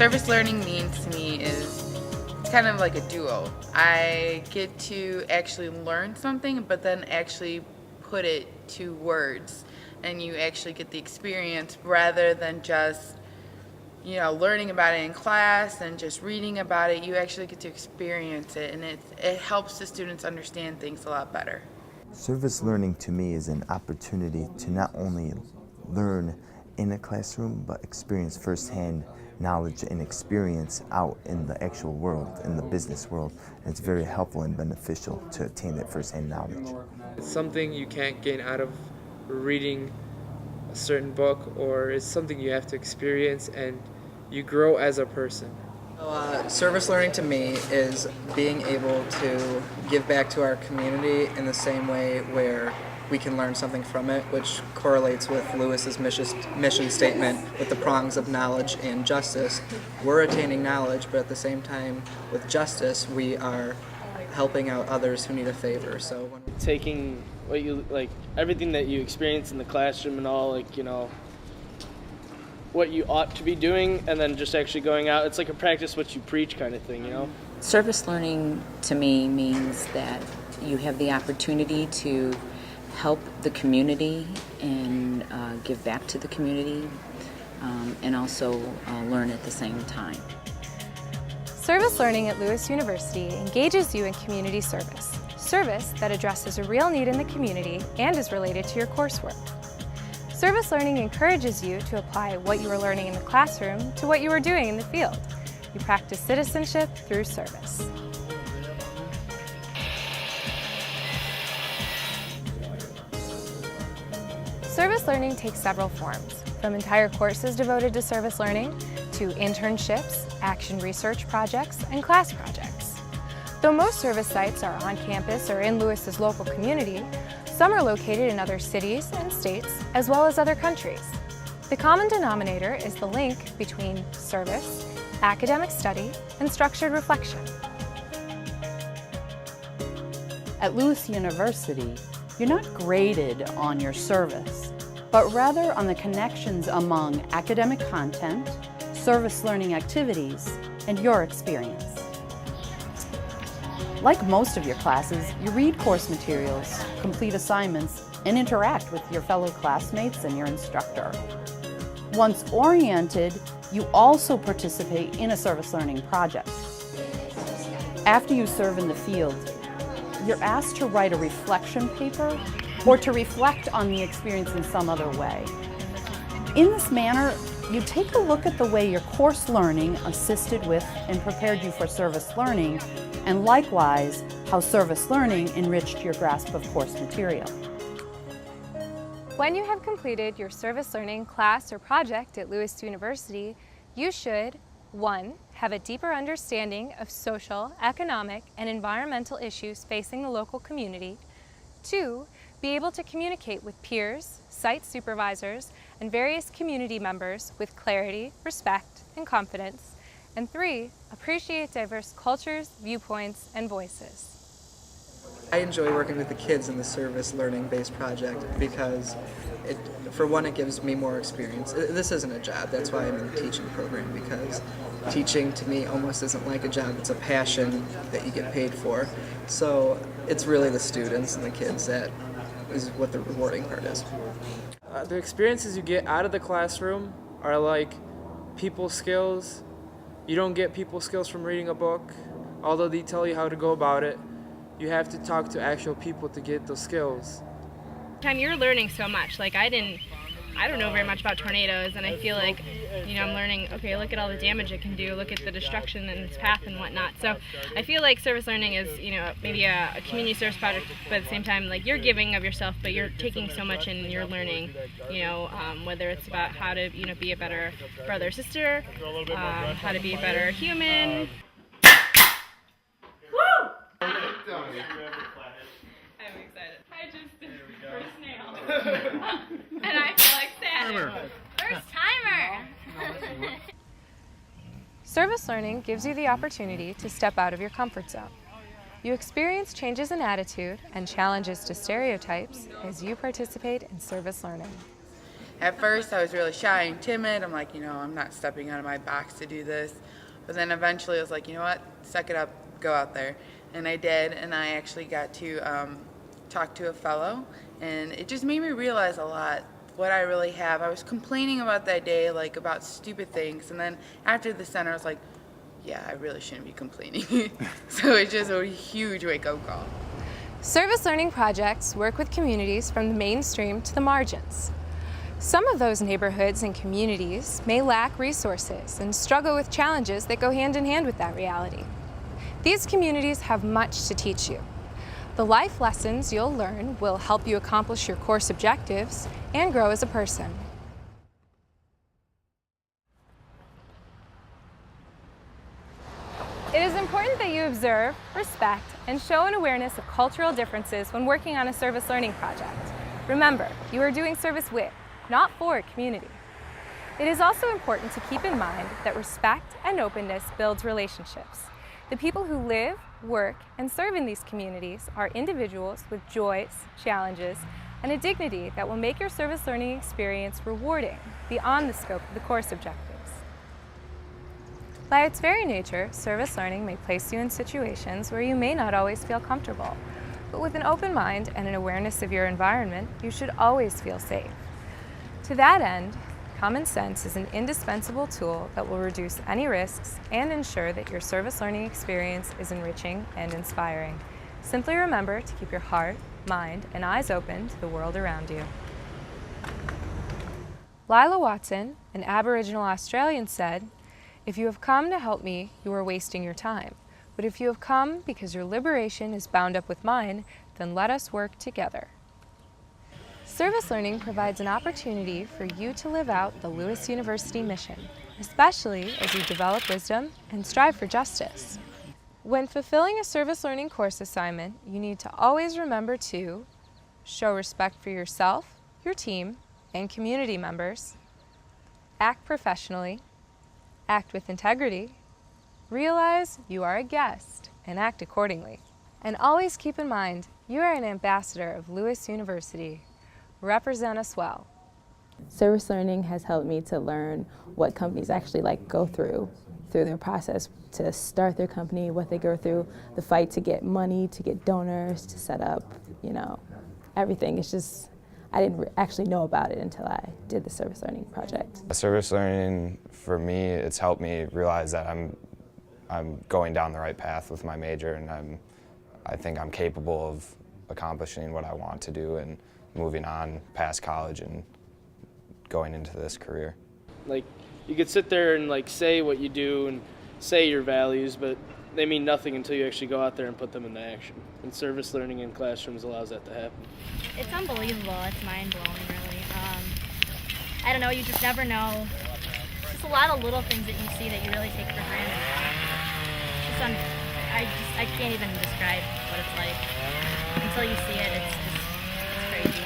service learning means to me is it's kind of like a duo. I get to actually learn something, but then actually put it to words, and you actually get the experience rather than just learning about it in class and just reading about it. You actually get to experience it, and it helps the students understand things a lot better. Service learning to me is an opportunity to not only learn in a classroom, but experience firsthand knowledge and experience out in the actual world, in the business world. And it's very helpful and beneficial to attain that firsthand knowledge. It's something you can't gain out of reading a certain book, or it's something you have to experience, and you grow as a person. Service learning to me is being able to give back to our community in the same way where we can learn something from it, which correlates with Lewis's mission statement with the prongs of knowledge and justice. We're attaining knowledge, but at the same time, with justice, we are helping out others who need a favor. So taking what you everything that you experience in the classroom and all, what you ought to be doing, and then just actually going out. It's like a practice what you preach kind of thing, Service learning to me means that you have the opportunity to help the community and give back to the community, and also learn at the same time. Service learning at Lewis University engages you in community service that addresses a real need in the community and is related to your coursework. Service learning encourages you to apply what you are learning in the classroom to what you are doing in the field. You practice citizenship through service. Service learning takes several forms, from entire courses devoted to service learning to internships, action research projects, and class projects. Though most service sites are on campus or in Lewis's local community, some are located in other cities and states, as well as other countries. The common denominator is the link between service, academic study, and structured reflection. At Lewis University, you're not graded on your service, but rather on the connections among academic content, service learning activities, and your experience. Like most of your classes, you read course materials, complete assignments, and interact with your fellow classmates and your instructor. Once oriented, you also participate in a service learning project. After you serve in the field, you're asked to write a reflection paper or to reflect on the experience in some other way. In this manner, you take a look at the way your course learning assisted with and prepared you for service learning, and likewise, how service learning enriched your grasp of course material. When you have completed your service learning class or project at Lewis University, you should 1. Have a deeper understanding of social, economic, and environmental issues facing the local community. 2. Be able to communicate with peers, site supervisors, and various community members with clarity, respect, and confidence. And 3. Appreciate diverse cultures, viewpoints, and voices. I enjoy working with the kids in the service learning based project because for one, it gives me more experience. This isn't a job, that's why I'm in the teaching program, because teaching to me almost isn't like a job, it's a passion that you get paid for. So it's really the students and the kids that is what the rewarding part is. The experiences you get out of the classroom are like people skills. You don't get people skills from reading a book, although they tell you how to go about it. You have to talk to actual people to get those skills. You're learning so much. I don't know very much about tornadoes, and I feel like, I'm learning, okay, look at all the damage it can do, look at the destruction in its path and whatnot. So I feel like service learning is, maybe a community service project, but at the same time, you're giving of yourself, but you're taking so much in, you're learning, whether it's about how to, be a better brother or sister, how to be a better human. I'm excited. I just did first nail. And I feel like sad. First timer! Service learning gives you the opportunity to step out of your comfort zone. You experience changes in attitude and challenges to stereotypes as you participate in service learning. At first I was really shy and timid. I'm like, I'm not stepping out of my box to do this. But then eventually I was like, you know what, suck it up, go out there. And I did, and I actually got to talk to a fellow, and it just made me realize a lot what I really have. I was complaining about that day, like about stupid things, and then after the center I was like, yeah, I really shouldn't be complaining. So it's just a huge wake-up call. Service learning projects work with communities from the mainstream to the margins. Some of those neighborhoods and communities may lack resources and struggle with challenges that go hand in hand with that reality. These communities have much to teach you. The life lessons you'll learn will help you accomplish your course objectives and grow as a person. It is important that you observe, respect, and show an awareness of cultural differences when working on a service learning project. Remember, you are doing service with, not for, community. It is also important to keep in mind that respect and openness builds relationships. The people who live, work, and serve in these communities are individuals with joys, challenges, and a dignity that will make your service learning experience rewarding beyond the scope of the course objectives. By its very nature, service learning may place you in situations where you may not always feel comfortable, but with an open mind and an awareness of your environment, you should always feel safe. To that end, common sense is an indispensable tool that will reduce any risks and ensure that your service learning experience is enriching and inspiring. Simply remember to keep your heart, mind, and eyes open to the world around you. Lila Watson, an Aboriginal Australian, said, "If you have come to help me, you are wasting your time. But if you have come because your liberation is bound up with mine, then let us work together." Service learning provides an opportunity for you to live out the Lewis University mission, especially as you develop wisdom and strive for justice. When fulfilling a service learning course assignment, you need to always remember to show respect for yourself, your team, and community members, act professionally, act with integrity, realize you are a guest and act accordingly. And always keep in mind, you are an ambassador of Lewis University. Represent us well. Service learning has helped me to learn what companies actually go through their process to start their company, what they go through, the fight to get money, to get donors, to set up, everything. It's just, I didn't actually know about it until I did the service learning project. Service learning, for me, it's helped me realize that I'm going down the right path with my major, and I think I'm capable of accomplishing what I want to do and moving on past college and going into this career. You could sit there and say what you do and say your values, but they mean nothing until you actually go out there and put them into action. And service learning in classrooms allows that to happen. It's unbelievable. It's mind-blowing, really. I don't know, you just never know. It's just a lot of little things that you see that you really take for granted. I can't even describe what it's like. Until you see it, it's crazy.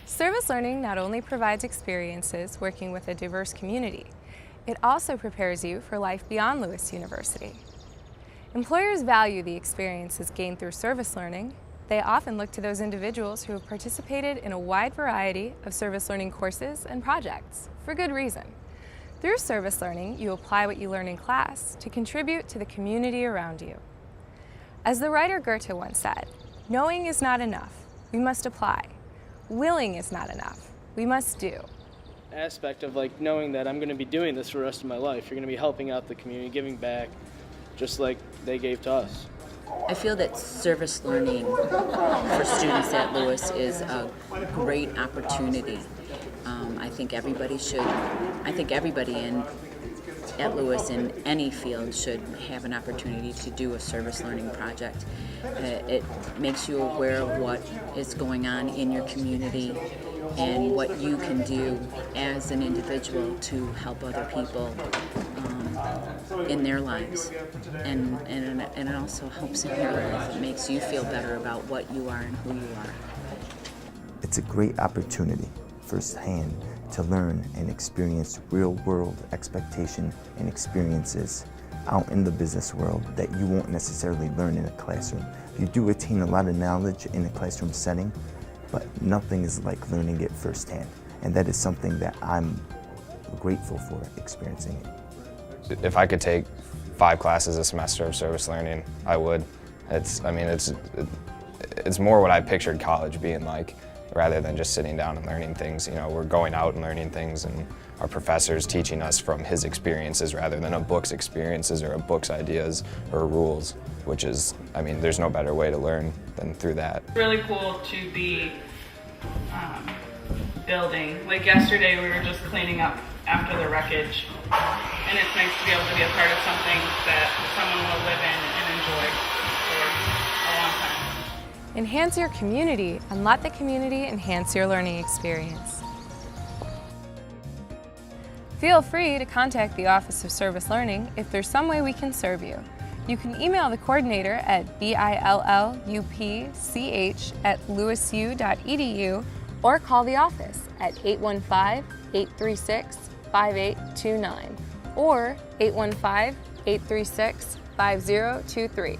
Service learning not only provides experiences working with a diverse community, it also prepares you for life beyond Lewis University. Employers value the experiences gained through service learning. They often look to those individuals who have participated in a wide variety of service learning courses and projects, for good reason. Through service learning, you apply what you learn in class to contribute to the community around you. As the writer Goethe once said, "Knowing is not enough, we must apply. Willing is not enough, we must do." Aspect of knowing that I'm going to be doing this for the rest of my life. You're going to be helping out the community, giving back, just like they gave to us. I feel that service learning for students at Lewis is a great opportunity. I think everybody at Lewis in any field should have an opportunity to do a service learning project. It makes you aware of what is going on in your community and what you can do as an individual to help other people in their lives. And it also helps in your life. It makes you feel better about what you are and who you are. It's a great opportunity firsthand to learn and experience real-world expectation and experiences out in the business world that you won't necessarily learn in a classroom. You do attain a lot of knowledge in a classroom setting, but nothing is like learning it firsthand. And that is something that I'm grateful for experiencing it. If I could take 5 classes a semester of service learning, I would. It's more what I pictured college being like, rather than just sitting down and learning things. You know, we're going out and learning things, and our professor's teaching us from his experiences rather than a book's experiences or a book's ideas or rules, which is, I mean, there's no better way to learn than through that. It's really cool to be building. Like yesterday, we were just cleaning up after the wreckage, and it's nice to be able to be a part of something that someone will live in and enjoy for a long time. Enhance your community and let the community enhance your learning experience. Feel free to contact the Office of Service Learning if there's some way we can serve you. You can email the coordinator at billupch@lewisu.edu or call the office at 815-836-5829 or 815-836-5023.